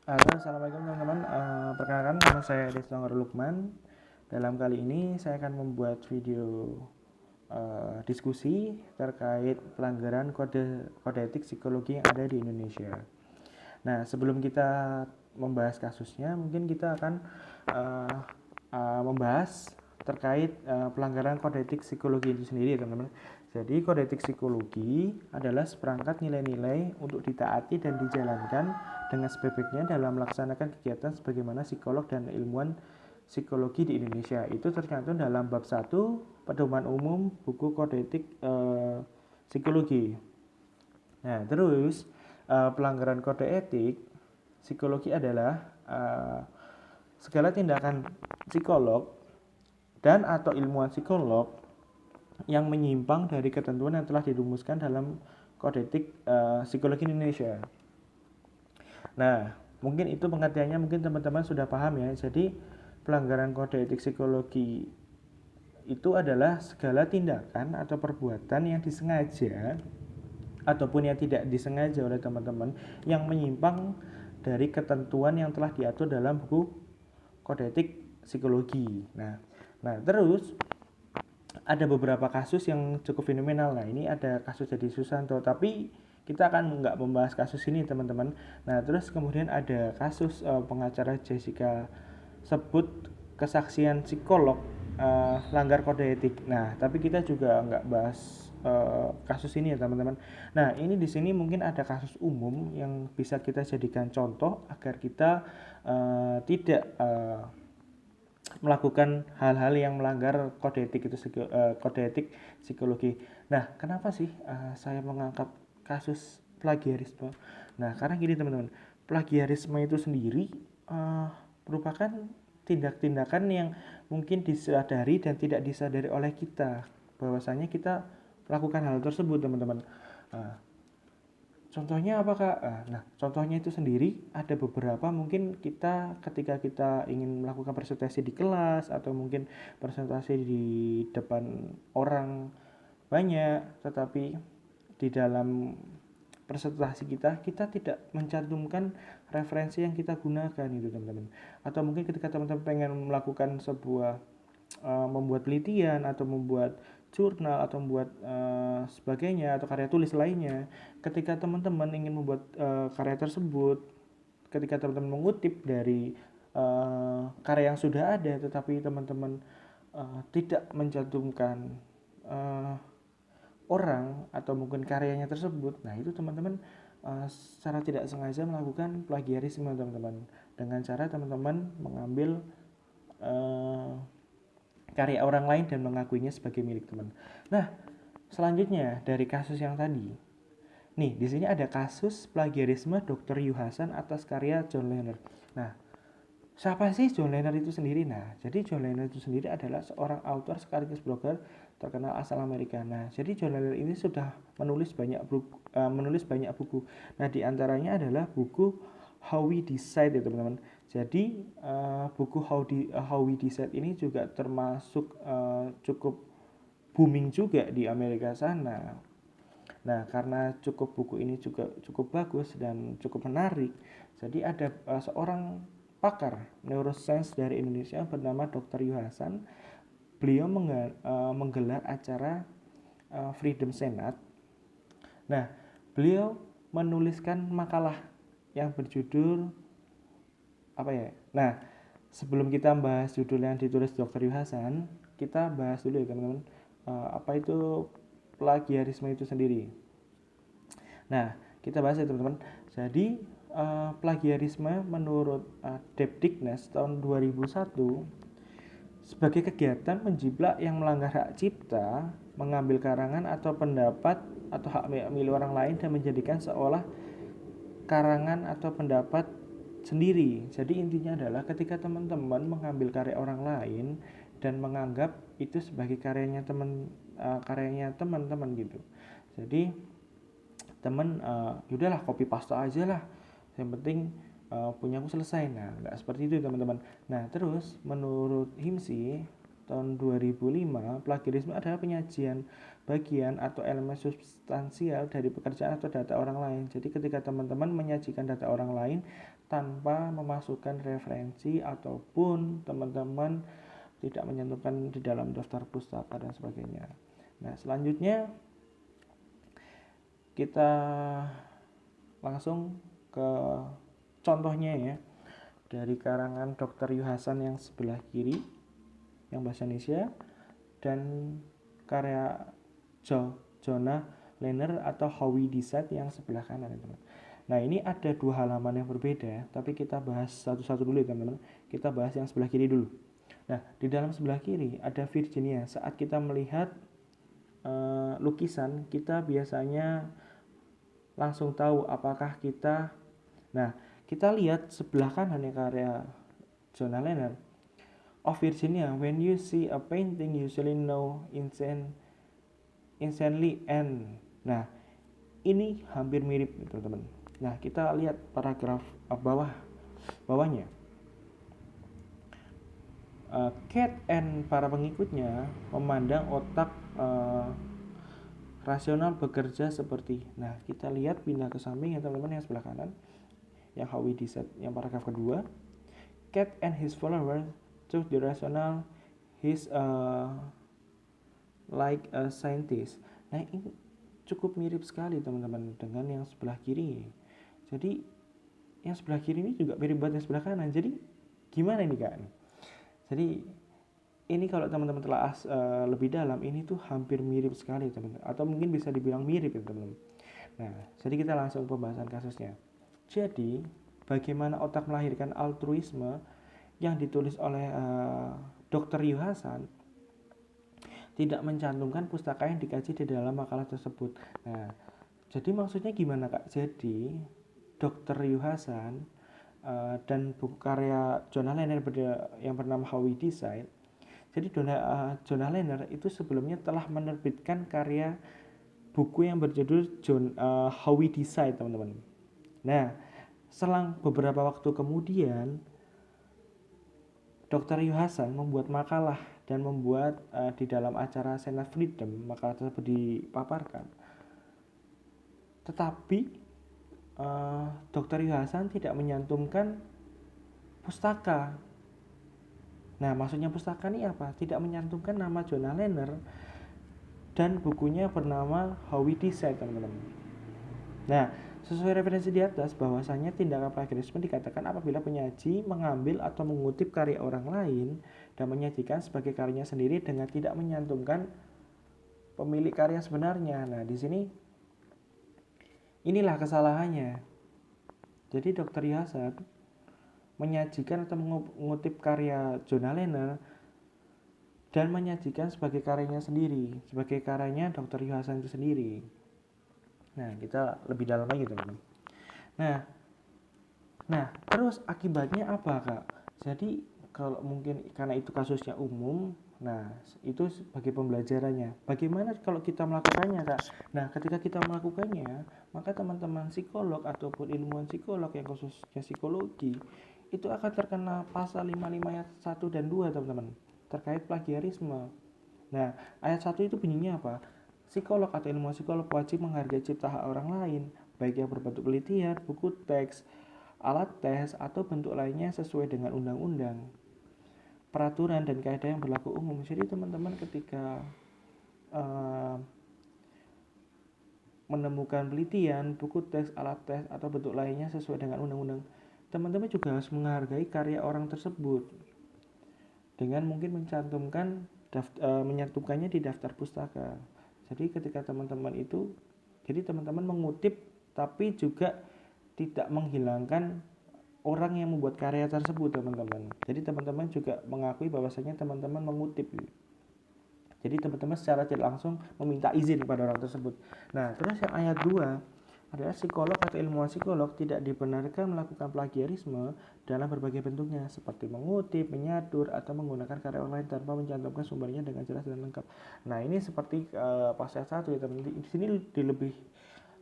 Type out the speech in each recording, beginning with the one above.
Halo, assalamualaikum teman-teman. Perkenalkan nama saya Desnongor Lukman. Dalam kali ini saya akan membuat video diskusi terkait pelanggaran kode etik psikologi yang ada di Indonesia. Nah, sebelum kita membahas kasusnya, mungkin kita akan uh, membahas terkait pelanggaran kode etik psikologi itu sendiri, teman-teman. Jadi, kode etik psikologi adalah seperangkat nilai-nilai untuk ditaati dan dijalankan dengan sebaik-baiknya dalam melaksanakan kegiatan sebagaimana psikolog dan ilmuwan psikologi di Indonesia. Itu tercantum dalam bab 1 Pedoman Umum buku Kode Etik Psikologi. Nah, terus pelanggaran kode etik psikologi adalah segala tindakan psikolog dan atau ilmuwan psikolog yang menyimpang dari ketentuan yang telah dirumuskan dalam kode etik psikologi Indonesia. Nah, mungkin itu pengertiannya, mungkin teman-teman sudah paham ya. Jadi, pelanggaran kode etik psikologi itu adalah segala tindakan atau perbuatan yang disengaja ataupun yang tidak disengaja oleh teman-teman yang menyimpang dari ketentuan yang telah diatur dalam buku kode etik psikologi. Nah, terus ada beberapa kasus yang cukup fenomenal. Nah, ini ada kasus Jadi Susanto, tapi kita akan nggak membahas kasus ini, teman-teman. Nah, terus kemudian ada kasus pengacara Jessica sebut kesaksian psikolog langgar kode etik. Nah, tapi kita juga nggak bahas kasus ini ya, teman-teman. Nah, ini di sini mungkin ada kasus umum yang bisa kita jadikan contoh agar kita tidak melakukan hal-hal yang melanggar kode etik kode etik psikologi. Nah, kenapa sih saya mengangkat kasus plagiarisme? Nah, karena gini teman-teman, plagiarisme itu sendiri merupakan tindak-tindakan yang mungkin disadari dan tidak disadari oleh kita, bahwasanya kita melakukan hal tersebut, teman-teman. Contohnya apakah? Nah, contohnya itu sendiri ada beberapa, mungkin kita ketika kita ingin melakukan presentasi di kelas atau mungkin presentasi di depan orang banyak, tetapi di dalam presentasi kita tidak mencantumkan referensi yang kita gunakan itu, teman-teman. Atau mungkin ketika teman-teman pengen melakukan sebuah membuat penelitian atau membuat jurnal atau membuat sebagainya atau karya tulis lainnya, ketika teman-teman ingin membuat karya tersebut, ketika teman-teman mengutip dari karya yang sudah ada tetapi teman-teman tidak mencantumkan uh, orang atau mungkin karyanya tersebut, nah itu teman-teman secara tidak sengaja melakukan plagiarisme, teman-teman, dengan cara teman-teman mengambil uh, karya orang lain dan mengakuinya sebagai milik teman. Nah, selanjutnya dari kasus yang tadi. Nih, di sini ada kasus plagiarisme Dr. Yu Hasan atas karya John Lennon. Nah, siapa sih John Lennon itu sendiri? Nah, jadi John Lennon itu sendiri adalah seorang autor sekaligus blogger terkenal asal Amerika. Nah, jadi John Lennon ini sudah menulis banyak buku. Nah, di antaranya adalah buku How We Decide ya, teman-teman. Jadi buku How We Decide ini juga termasuk cukup booming juga di Amerika sana. Nah, karena buku ini juga cukup bagus dan cukup menarik, jadi ada seorang pakar neuroscience dari Indonesia bernama Dr. Yuhasan. Beliau menggelar acara Freedom Senate. Nah, beliau menuliskan makalah yang berjudul apa ya? Nah, sebelum kita bahas judul yang ditulis Dr. Yuhasan, kita bahas dulu ya, teman-teman. Apa itu plagiarisme itu sendiri? Nah, kita bahas ya, teman-teman. Jadi, plagiarisme menurut Depdiknes tahun 2001 sebagai kegiatan menjiplak yang melanggar hak cipta, mengambil karangan atau pendapat atau hak milik orang lain dan menjadikan seolah karangan atau pendapat sendiri. Jadi intinya adalah ketika teman-teman mengambil karya orang lain dan menganggap itu sebagai karyanya teman-teman gitu. Jadi teman yaudahlah copy paste aja lah, yang penting punya aku selesai. Nah, nggak seperti itu, teman-teman. Nah, terus menurut Himsi tahun 2005, plagiarisme adalah penyajian bagian atau elemen substansial dari pekerjaan atau data orang lain. Jadi ketika teman-teman menyajikan data orang lain tanpa memasukkan referensi ataupun teman-teman tidak menyantumkan di dalam daftar pustaka dan sebagainya. Nah, selanjutnya kita langsung ke contohnya ya, dari karangan Dr. Yu Hasan yang sebelah kiri yang bahasa Indonesia dan karya Jonah Lehner atau How We Decide yang sebelah kanan, teman-teman. Nah, ini ada dua halaman yang berbeda, tapi kita bahas satu-satu dulu ya, teman-teman. Kita bahas yang sebelah kiri dulu. Nah, di dalam sebelah kiri ada Virginia. Saat kita melihat lukisan, kita biasanya langsung tahu apakah kita. Nah, kita lihat sebelah kanan yang karya Jonah Lehner. Of Virginia, when you see a painting, you usually know instantly and. Nah, ini hampir mirip, teman-teman. Nah, kita lihat paragraf bawahnya. Cat and para pengikutnya memandang otak rasional bekerja seperti. Nah, kita lihat pindah ke samping ya, teman-teman, yang sebelah kanan, yang How We Decide, yang paragraf kedua. Cat and his followers took the rational, his like a scientist. Nah, ini cukup mirip sekali, teman-teman, dengan yang sebelah kiri. Jadi yang sebelah kiri ini juga mirip banget yang sebelah kanan. Jadi gimana ini, Kak? Jadi ini kalau teman-teman telah lebih dalam, ini tuh hampir mirip sekali, teman-teman, atau mungkin bisa dibilang mirip ya, teman-teman. Nah, jadi kita langsung pembahasan kasusnya. Jadi bagaimana otak melahirkan altruisme yang ditulis oleh Dr. Yu Hasan tidak mencantumkan pustaka yang dikaji di dalam makalah tersebut. Nah, jadi maksudnya gimana, Kak? Jadi Dr. Yu Hasan dan buku karya Jonah Lehner yang bernama How We Decide. Jadi Jonah Lehner itu sebelumnya telah menerbitkan karya buku yang berjudul How We Decide, teman-teman. Nah, selang beberapa waktu kemudian Dr. Yu Hasan membuat makalah dan membuat di dalam acara Senate Freedom makalah tersebut dipaparkan. Tetapi Dr. Yu Hasan tidak menyantumkan pustaka. Nah, maksudnya pustaka ini apa? Tidak menyantumkan nama Jonah Lehner dan bukunya bernama How We Decide, teman-teman. Nah, sesuai referensi di atas, bahwasanya tindakan plagiarisme dikatakan apabila penyaji mengambil atau mengutip karya orang lain dan menyajikan sebagai karyanya sendiri dengan tidak menyantumkan pemilik karya sebenarnya. Nah, di sini inilah kesalahannya. Jadi Dr. Yu Hasan menyajikan atau mengutip karya Jonah Lehner dan menyajikan sebagai karyanya sendiri, sebagai karyanya Dr. Yu Hasan itu sendiri. Nah, kita lebih dalam lagi, teman-teman. Nah, terus akibatnya apa, Kak? Jadi kalau mungkin karena itu kasusnya umum, nah itu sebagai pembelajarannya. Bagaimana kalau kita melakukannya, Kak? Nah, ketika kita melakukannya, maka teman-teman psikolog ataupun ilmuwan psikolog yang khususnya psikologi itu akan terkena pasal 55 ayat 1 dan 2, teman-teman, terkait plagiarisme. Nah, ayat 1 itu bunyinya apa? Psikolog atau ilmuwan psikolog wajib menghargai cipta hak orang lain, baik yang berbentuk penelitian, buku teks, alat tes, atau bentuk lainnya sesuai dengan undang-undang, peraturan, dan kaidah yang berlaku umum. Jadi teman-teman ketika menemukan penelitian, buku teks, alat tes, atau bentuk lainnya sesuai dengan undang-undang, teman-teman juga harus menghargai karya orang tersebut dengan mungkin menyantumkannya di daftar pustaka. Jadi ketika teman-teman itu, jadi teman-teman mengutip tapi juga tidak menghilangkan orang yang membuat karya tersebut, teman-teman. Jadi teman-teman juga mengakui bahwasanya teman-teman mengutip. Jadi teman-teman secara tidak langsung meminta izin kepada orang tersebut. Nah, terus yang ayat 2 adalah psikolog atau ilmuwan psikolog tidak dibenarkan melakukan plagiarisme dalam berbagai bentuknya, seperti mengutip, menyadur, atau menggunakan karya orang lain tanpa mencantumkan sumbernya dengan jelas dan lengkap. Nah, ini seperti pasal 1 ya, teman-teman. Di sini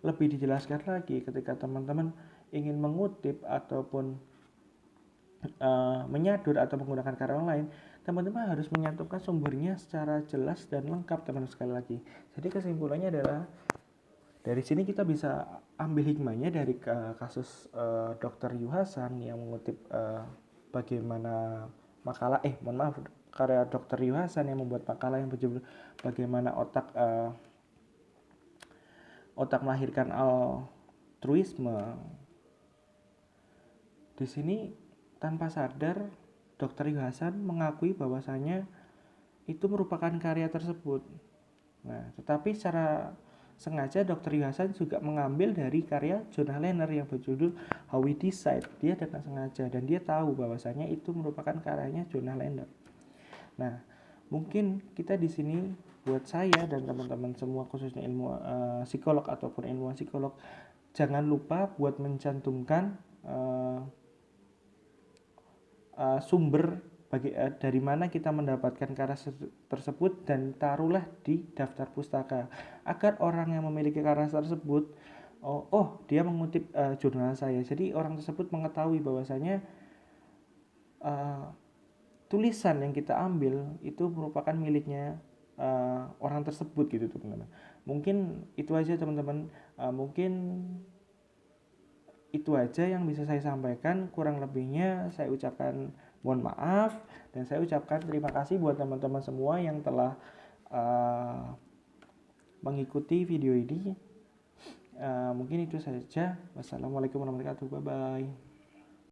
lebih dijelaskan lagi ketika teman-teman ingin mengutip ataupun menyadur atau menggunakan karya orang lain, teman-teman harus menyantumkan sumbernya secara jelas dan lengkap, teman-teman, sekali lagi. Jadi kesimpulannya adalah Dari sini kita bisa ambil hikmahnya dari kasus Dr. Yu Hasan yang mengutip bagaimana makalah mohon maaf, karya Dr. Yu Hasan yang membuat makalah yang berjudul bagaimana otak melahirkan altruisme. Di sini tanpa sadar Dr. Yu Hasan mengakui bahwasanya itu merupakan karya tersebut. Nah, tetapi secara sengaja Dr. Yu Hasan juga mengambil dari karya Jonah Lehner yang berjudul How We Decide. Dia dengan sengaja dan dia tahu bahwasanya itu merupakan karyanya Jonah Lehner. Nah, mungkin kita di sini buat saya dan teman-teman semua khususnya ilmu psikolog ataupun ilmuwan psikolog, jangan lupa buat mencantumkan sumber dari mana kita mendapatkan karya tersebut dan taruhlah di daftar pustaka agar orang yang memiliki karya tersebut dia mengutip jurnal saya, jadi orang tersebut mengetahui bahwasanya tulisan yang kita ambil itu merupakan miliknya orang tersebut gitu teman-teman. Mungkin itu aja teman-teman, mungkin itu aja yang bisa saya sampaikan, kurang lebihnya saya ucapkan mohon maaf dan saya ucapkan terima kasih buat teman-teman semua yang telah mengikuti video ini. Mungkin itu saja. Wassalamualaikum warahmatullahi wabarakatuh. Bye bye.